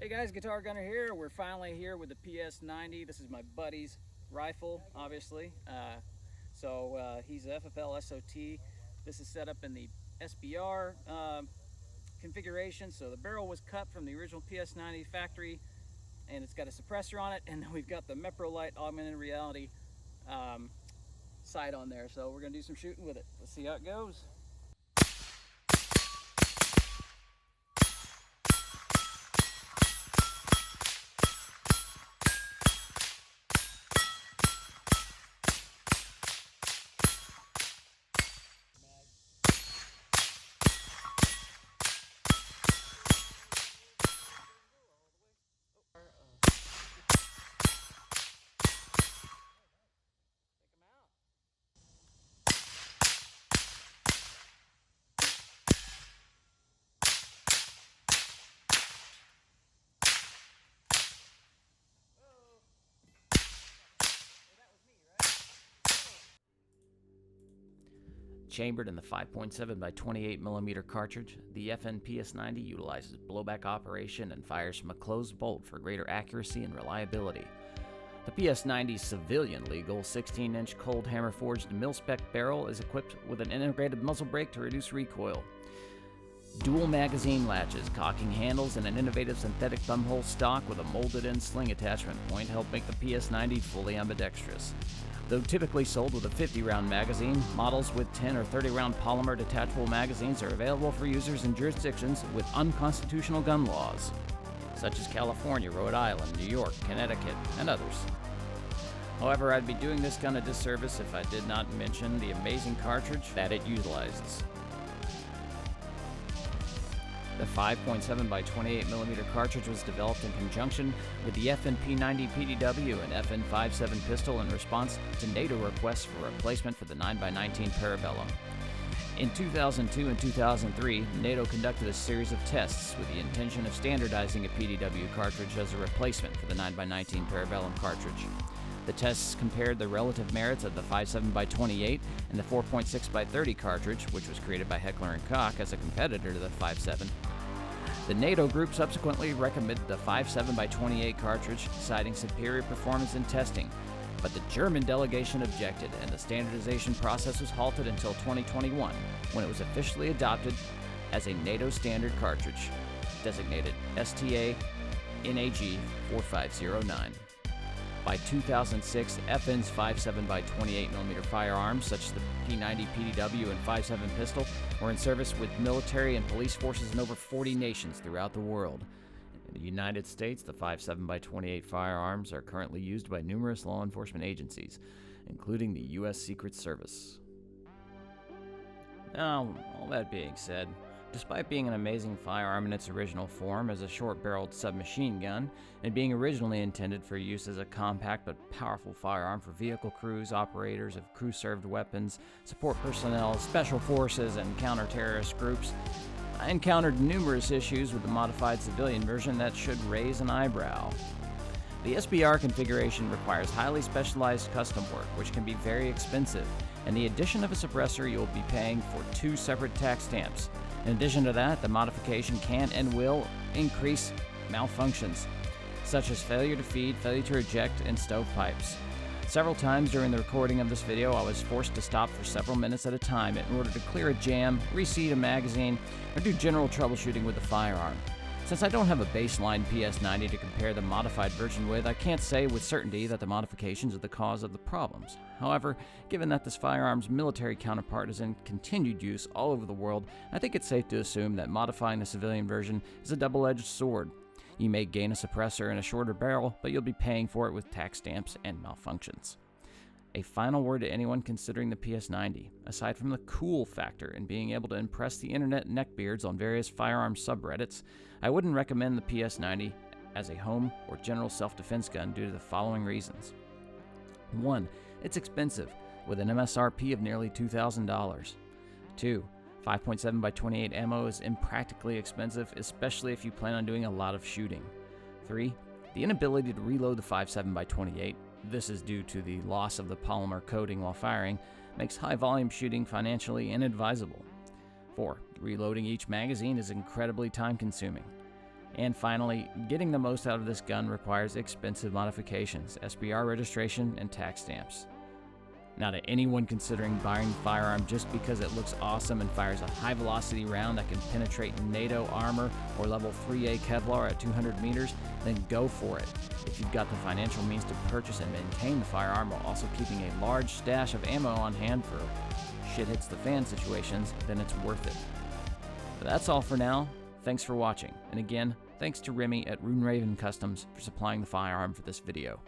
Hey guys, Guitar Gunner here. We're finally here with the PS90. This is my buddy's rifle, obviously. He's a FFL SOT. This is set up in the SBR configuration. So the barrel was cut from the original PS90 factory, and it's got a suppressor on it. And then we've got the Meprolight augmented reality sight on there. So we're gonna do some shooting with it. Let's see how it goes. Chambered in the 5.7 by 28mm cartridge, the FN PS90 utilizes blowback operation and fires from a closed bolt for greater accuracy and reliability. The PS90's civilian legal 16-inch cold hammer forged mil-spec barrel is equipped with an integrated muzzle brake to reduce recoil. Dual magazine latches, cocking handles, and an innovative synthetic thumbhole stock with a molded-in sling attachment point help make the PS90 fully ambidextrous. Though typically sold with a 50-round magazine, models with 10 or 30-round polymer detachable magazines are available for users in jurisdictions with unconstitutional gun laws, such as California, Rhode Island, New York, Connecticut, and others. However, I'd be doing this gun a disservice if I did not mention the amazing cartridge that it utilizes. The 5.7 by 28mm cartridge was developed in conjunction with the FN P90 PDW and FN 5.7 pistol in response to NATO requests for replacement for the 9x19 Parabellum. In 2002 and 2003, NATO conducted a series of tests with the intention of standardizing a PDW cartridge as a replacement for the 9x19 Parabellum cartridge. The tests compared the relative merits of the 5.7 by 28 and the 4.6 by 30 cartridge, which was created by Heckler & Koch as a competitor to the 5.7. The NATO group subsequently recommended the 5.7 by 28 cartridge, citing superior performance in testing, but the German delegation objected, and the standardization process was halted until 2021, when it was officially adopted as a NATO standard cartridge, designated STA NAG 4509. By 2006, FN's 5.7 by 28mm firearms, such as the P90 PDW and 5.7 pistol, were in service with military and police forces in over 40 nations throughout the world. In the United States, the 5.7 by 28 firearms are currently used by numerous law enforcement agencies, including the U.S. Secret Service. Now, all that being said, despite being an amazing firearm in its original form as a short-barreled submachine gun, and being originally intended for use as a compact but powerful firearm for vehicle crews, operators of crew-served weapons, support personnel, special forces, and counter-terrorist groups, I encountered numerous issues with the modified civilian version that should raise an eyebrow. The SBR configuration requires highly specialized custom work, which can be very expensive, and the addition of a suppressor you'll be paying for 2 separate tax stamps. In addition to that, the modification can and will increase malfunctions, such as failure to feed, failure to eject, and stovepipes. Several times during the recording of this video, I was forced to stop for several minutes at a time in order to clear a jam, reseat a magazine, or do general troubleshooting with the firearm. Since I don't have a baseline PS90 to compare the modified version with, I can't say with certainty that the modifications are the cause of the problems. However, given that this firearm's military counterpart is in continued use all over the world, I think it's safe to assume that modifying the civilian version is a double-edged sword. You may gain a suppressor and a shorter barrel, but you'll be paying for it with tax stamps and malfunctions. A final word to anyone considering the PS90. Aside from the cool factor in being able to impress the internet neckbeards on various firearm subreddits, I wouldn't recommend the PS90 as a home or general self-defense gun due to the following reasons. 1. It's expensive, with an MSRP of nearly $2,000. 2. 5.7 by 28 ammo is impractically expensive, especially if you plan on doing a lot of shooting. 3. The inability to reload the 5.7 by 28, this is due to the loss of the polymer coating while firing, makes high-volume shooting financially inadvisable. 4. Reloading each magazine is incredibly time-consuming. And finally, getting the most out of this gun requires expensive modifications, SBR registration, and tax stamps. Now, to anyone considering buying the firearm just because it looks awesome and fires a high-velocity round that can penetrate NATO armor or level 3A Kevlar at 200 meters, then go for it. If you've got the financial means to purchase and maintain the firearm while also keeping a large stash of ammo on hand for shit hits the fan situations, then it's worth it. But that's all for now. Thanks for watching, and again, thanks to Remy at Runeraven Customs for supplying the firearm for this video.